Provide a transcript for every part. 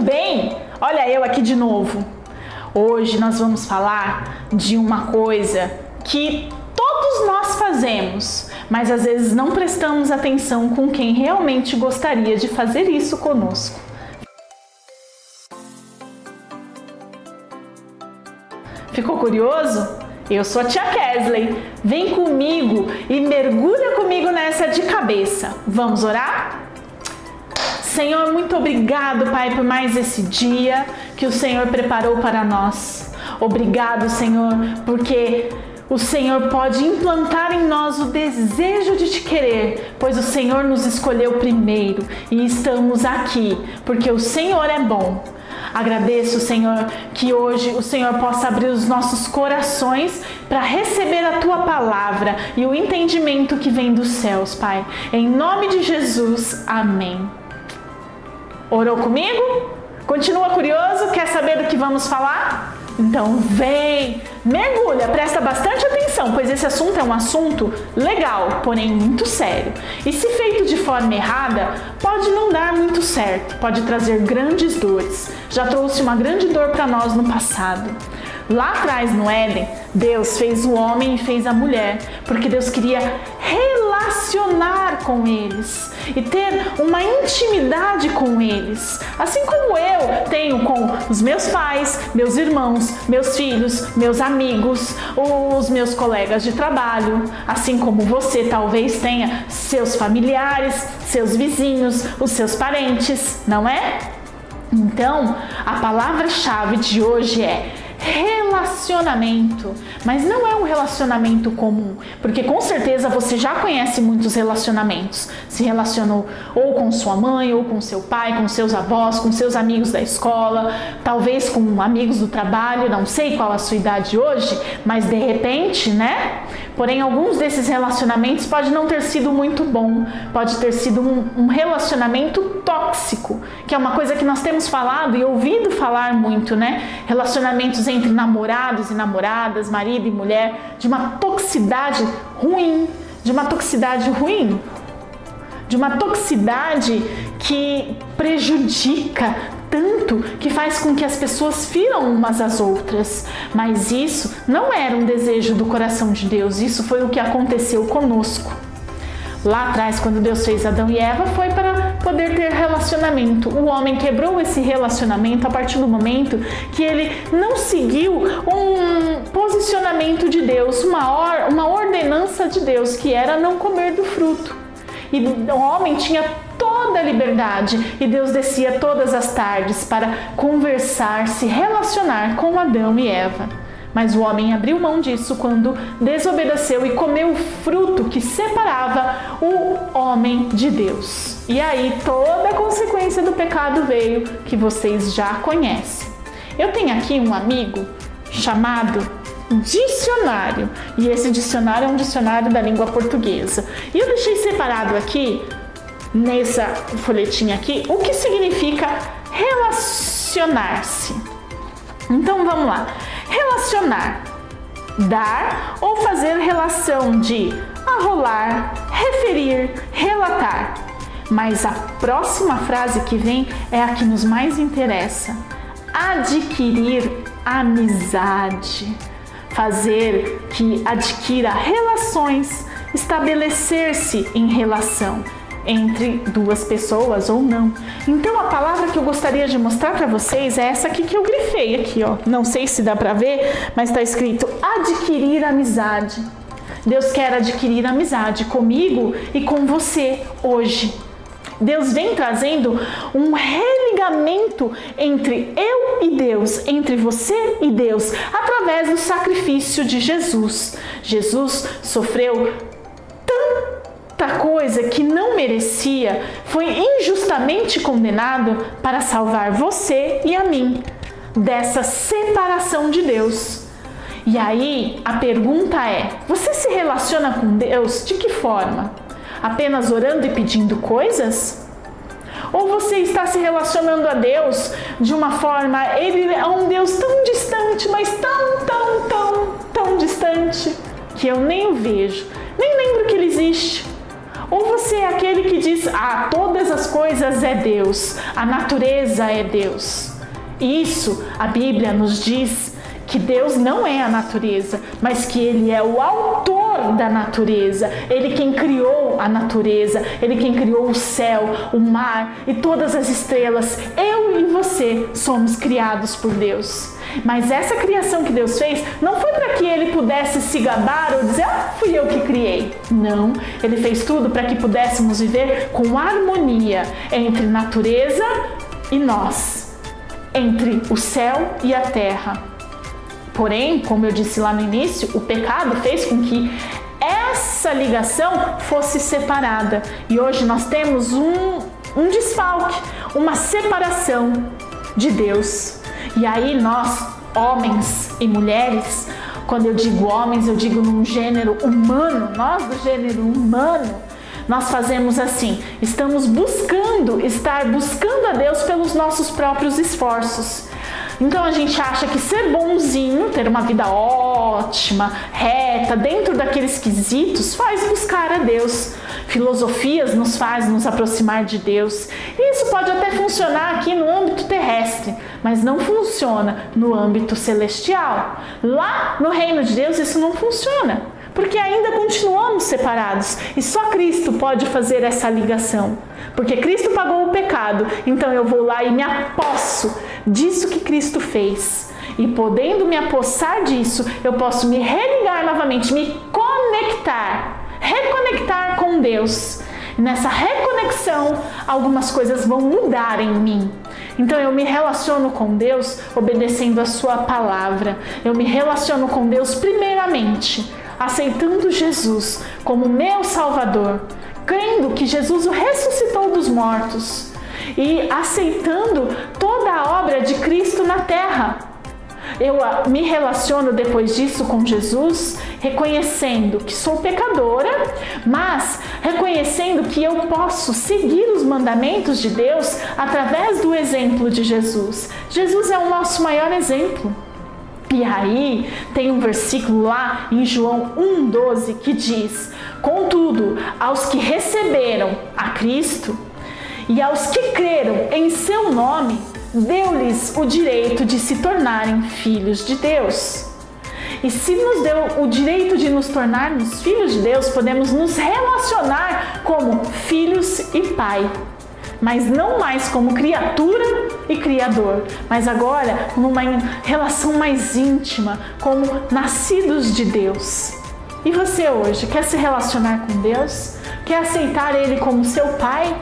bem? Olha eu aqui de novo. Hoje nós vamos falar de uma coisa que todos nós fazemos, mas às vezes não prestamos atenção com quem realmente gostaria de fazer isso conosco. Ficou curioso? Eu sou a tia Kesley. Vem comigo e mergulha comigo nessa de cabeça. Vamos orar? Senhor, muito obrigado, Pai, por mais esse dia que o Senhor preparou para nós. Obrigado, Senhor, porque o Senhor pode implantar em nós o desejo de te querer, pois o Senhor nos escolheu primeiro e estamos aqui, porque o Senhor é bom. Agradeço, Senhor, que hoje o Senhor possa abrir os nossos corações para receber a Tua palavra e o entendimento que vem dos céus, Pai. Em nome de Jesus, amém. Orou comigo? Continua curioso? Quer saber do que vamos falar? Então vem, mergulha, presta bastante atenção, pois esse assunto é um assunto legal, porém muito sério. E se feito de forma errada, pode não dar muito certo, pode trazer grandes dores. Já trouxe uma grande dor para nós no passado. Lá atrás no Éden, Deus fez o homem e fez a mulher, porque Deus queria relacionar com eles e ter uma intimidade com eles. Assim como eu tenho com os meus pais, meus irmãos, meus filhos, meus amigos, os meus colegas de trabalho, assim como você talvez tenha seus familiares, seus vizinhos, os seus parentes, não é? Então, a palavra-chave de hoje é relacionamento, mas não é um relacionamento comum, porque com certeza você já conhece muitos relacionamentos, se relacionou ou com sua mãe, ou com seu pai, com seus avós, com seus amigos da escola, talvez com amigos do trabalho, não sei qual a sua idade hoje, mas de repente, né? Porém, alguns desses relacionamentos pode não ter sido muito bom, pode ter sido um relacionamento tóxico, que é uma coisa que nós temos falado e ouvido falar muito, né? Relacionamentos entre namorados e namoradas, marido e mulher, de uma toxicidade ruim, de uma toxicidade que prejudica tanto, que faz com que as pessoas firam umas às outras. Mas isso não era um desejo do coração de Deus, isso foi o que aconteceu conosco. Lá atrás, quando Deus fez Adão e Eva, foi para poder ter relacionamento. O homem quebrou esse relacionamento a partir do momento que ele não seguiu um posicionamento de Deus, uma ordenança de Deus, que era não comer do fruto. E o homem tinha toda a liberdade e Deus descia todas as tardes para conversar, se relacionar com Adão e Eva. Mas o homem abriu mão disso quando desobedeceu e comeu o fruto que separava o homem de Deus. E aí toda a consequência do pecado veio, que vocês já conhecem. Eu tenho aqui um amigo chamado dicionário, e esse dicionário é um dicionário da língua portuguesa. E eu deixei separado aqui, nessa folhetinha aqui, o que significa relacionar-se. Então vamos lá. Relacionar, dar ou fazer relação de arrolar, referir, relatar. Mas a próxima frase que vem é a que nos mais interessa. Adquirir amizade. Fazer que adquira relações, estabelecer-se em relação entre duas pessoas ou não. Então a palavra que eu gostaria de mostrar para vocês é essa aqui que eu grifei aqui, ó. Não sei se dá para ver, mas está escrito adquirir amizade. Deus quer adquirir amizade comigo e com você hoje. Deus vem trazendo um religamento entre eu e Deus, entre você e Deus, através do sacrifício de Jesus. Jesus sofreu tanta coisa que não merecia, foi injustamente condenado para salvar você e a mim dessa separação de Deus. E aí a pergunta é: você se relaciona com Deus de que forma? Apenas orando e pedindo coisas? Ou você está se relacionando a Deus de uma forma, Ele é um Deus tão distante, mas tão distante, que eu nem o vejo, nem lembro que Ele existe. Ou você é aquele que diz, todas as coisas é Deus, a natureza é Deus. Isso, a Bíblia nos diz que Deus não é a natureza, mas que Ele é o autor da natureza. Ele quem criou a natureza, Ele quem criou o céu, o mar e todas as estrelas. Eu e você somos criados por Deus. Mas essa criação que Deus fez não foi para que Ele pudesse se gabar ou dizer, fui eu que criei. Não, Ele fez tudo para que pudéssemos viver com harmonia entre natureza e nós, entre o céu e a terra. Porém, como eu disse lá no início, o pecado fez com que essa ligação fosse separada. E hoje nós temos um desfalque, uma separação de Deus. E aí nós, homens e mulheres, quando eu digo homens, eu digo num gênero humano, nós do gênero humano, nós fazemos assim, estar buscando a Deus pelos nossos próprios esforços. Então a gente acha que ser bonzinho, ter uma vida ótima, reta, dentro daqueles quesitos, faz buscar a Deus. Filosofias nos faz nos aproximar de Deus. E isso pode até funcionar aqui no âmbito terrestre, mas não funciona no âmbito celestial. Lá no reino de Deus isso não funciona, porque ainda continuamos separados e só Cristo pode fazer essa ligação. Porque Cristo pagou o pecado, então eu vou lá e me aposso disso que Cristo fez. E podendo me apossar disso, eu posso me religar novamente, me reconectar com Deus. E nessa reconexão, algumas coisas vão mudar em mim. Então eu me relaciono com Deus obedecendo a sua palavra. Eu me relaciono com Deus primeiramente, aceitando Jesus como meu Salvador, crendo que Jesus o ressuscitou dos mortos e aceitando toda a obra de Cristo na terra. Eu me relaciono depois disso com Jesus, reconhecendo que sou pecadora, mas reconhecendo que eu posso seguir os mandamentos de Deus através do exemplo de Jesus. Jesus é o nosso maior exemplo. E aí tem um versículo lá em João 1,12 que diz: contudo, aos que receberam a Cristo e aos que creram em seu nome, deu-lhes o direito de se tornarem filhos de Deus. E se nos deu o direito de nos tornarmos filhos de Deus, podemos nos relacionar como filhos e pai. Mas não mais como criatura e criador, mas agora numa relação mais íntima, como nascidos de Deus. E você hoje quer se relacionar com Deus? Quer aceitar Ele como seu Pai?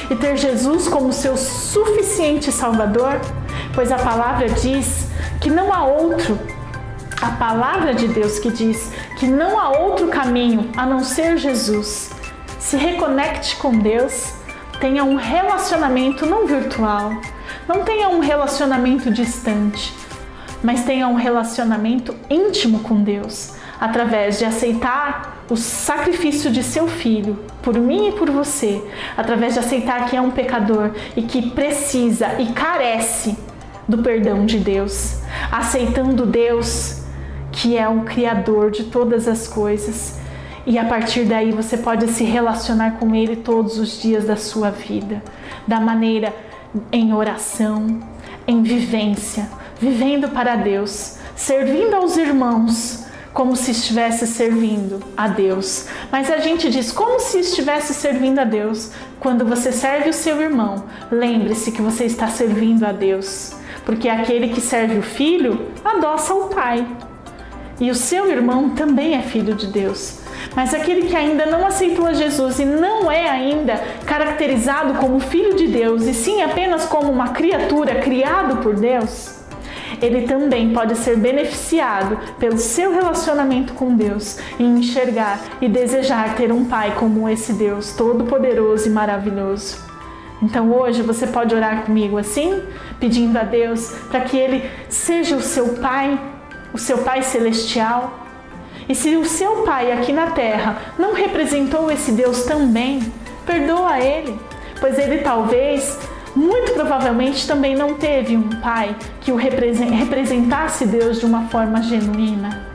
E ter Jesus como seu suficiente Salvador? Pois a palavra diz que não há outro. A palavra de Deus que diz que não há outro caminho a não ser Jesus. Se reconecte com Deus. Tenha um relacionamento não virtual, não tenha um relacionamento distante, mas tenha um relacionamento íntimo com Deus, através de aceitar o sacrifício de seu Filho, por mim e por você, através de aceitar que é um pecador e que precisa e carece do perdão de Deus, aceitando Deus, que é o Criador de todas as coisas. E a partir daí você pode se relacionar com Ele todos os dias da sua vida, da maneira em oração, em vivência, vivendo para Deus, servindo aos irmãos, como se estivesse servindo a Deus. Mas a gente diz, como se estivesse servindo a Deus? Quando você serve o seu irmão, lembre-se que você está servindo a Deus, porque aquele que serve o filho adoça o pai. E o seu irmão também é filho de Deus. Mas aquele que ainda não aceitou a Jesus e não é ainda caracterizado como filho de Deus, e sim apenas como uma criatura criado por Deus, ele também pode ser beneficiado pelo seu relacionamento com Deus e enxergar e desejar ter um pai como esse Deus todo-poderoso e maravilhoso. Então hoje você pode orar comigo assim, pedindo a Deus para que Ele seja o seu Pai celestial. E se o seu pai aqui na terra não representou esse Deus também, perdoa ele, pois ele talvez, muito provavelmente, também não teve um pai que o representasse Deus de uma forma genuína.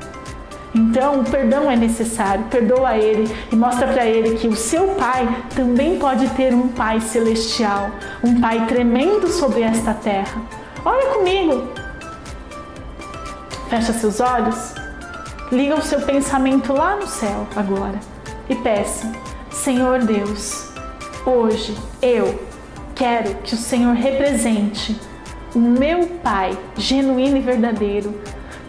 Então, o perdão é necessário. Perdoa ele e mostra para ele que o seu pai também pode ter um pai celestial, um pai tremendo sobre esta terra. Olha comigo. Fecha seus olhos. Liga o seu pensamento lá no céu agora e peça: Senhor Deus, hoje eu quero que o Senhor represente o meu pai genuíno e verdadeiro,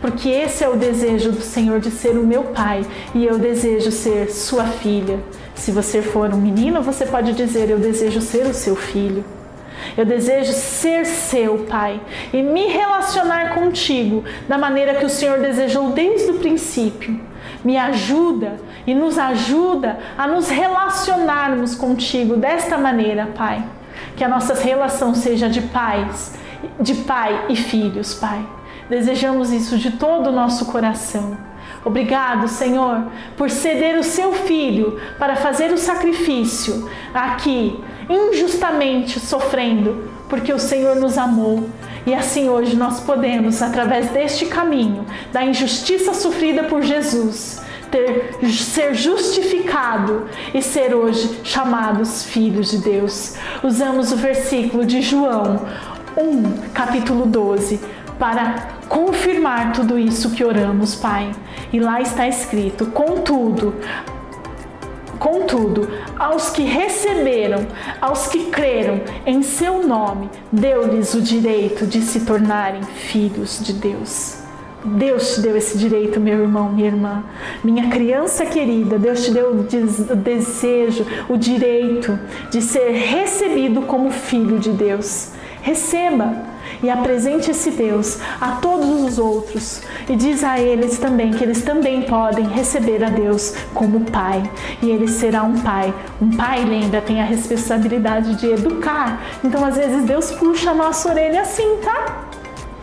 porque esse é o desejo do Senhor de ser o meu pai e eu desejo ser sua filha. Se você for um menino, você pode dizer: eu desejo ser o seu filho. Eu desejo ser seu pai e me relacionar contigo da maneira que o Senhor desejou desde o princípio. Me ajuda e nos ajuda a nos relacionarmos contigo desta maneira, Pai. Que a nossa relação seja de pai e filhos, Pai. Desejamos isso de todo o nosso coração. Obrigado, Senhor, por ceder o seu Filho para fazer o sacrifício aqui, injustamente sofrendo, porque o Senhor nos amou. E assim hoje nós podemos, através deste caminho, da injustiça sofrida por Jesus, ser justificado e ser hoje chamados filhos de Deus. Usamos o versículo de João 1, capítulo 12, para confirmar tudo isso que oramos, Pai. E lá está escrito: Contudo, aos que receberam, aos que creram em seu nome, deu-lhes o direito de se tornarem filhos de Deus. Deus te deu esse direito, meu irmão, minha irmã, minha criança querida. Deus te deu o desejo, o direito de ser recebido como filho de Deus. Receba e apresente esse Deus a todos os outros e diz a eles também que eles também podem receber a Deus como pai, e ele será um pai. Um pai, lembra, tem a responsabilidade de educar. Então às vezes Deus puxa a nossa orelha assim, tá?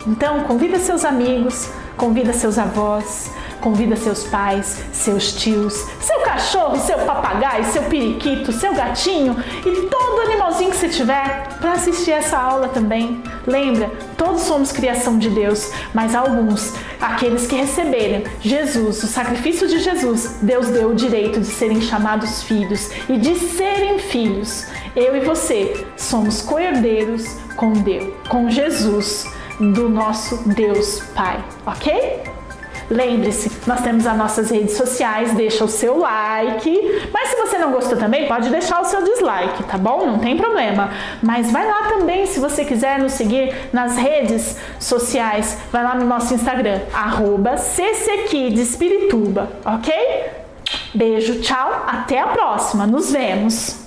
Então convida seus amigos, convida seus avós, convida seus pais, seus tios, seu cachorro, seu papagaio, seu periquito, seu gatinho e todo animalzinho que você tiver para assistir essa aula também. Lembra, todos somos criação de Deus, mas alguns, aqueles que receberem Jesus, o sacrifício de Jesus, Deus deu o direito de serem chamados filhos e de serem filhos. Eu e você somos co-herdeiros com Deus, com Jesus, do nosso Deus Pai, ok? Lembre-se, nós temos as nossas redes sociais, deixa o seu like, mas se você não gostou também, pode deixar o seu dislike, tá bom? Não tem problema. Mas vai lá também, se você quiser nos seguir nas redes sociais, vai lá no nosso Instagram, @ccKidsPirituba, ok? Beijo, tchau, até a próxima, nos vemos!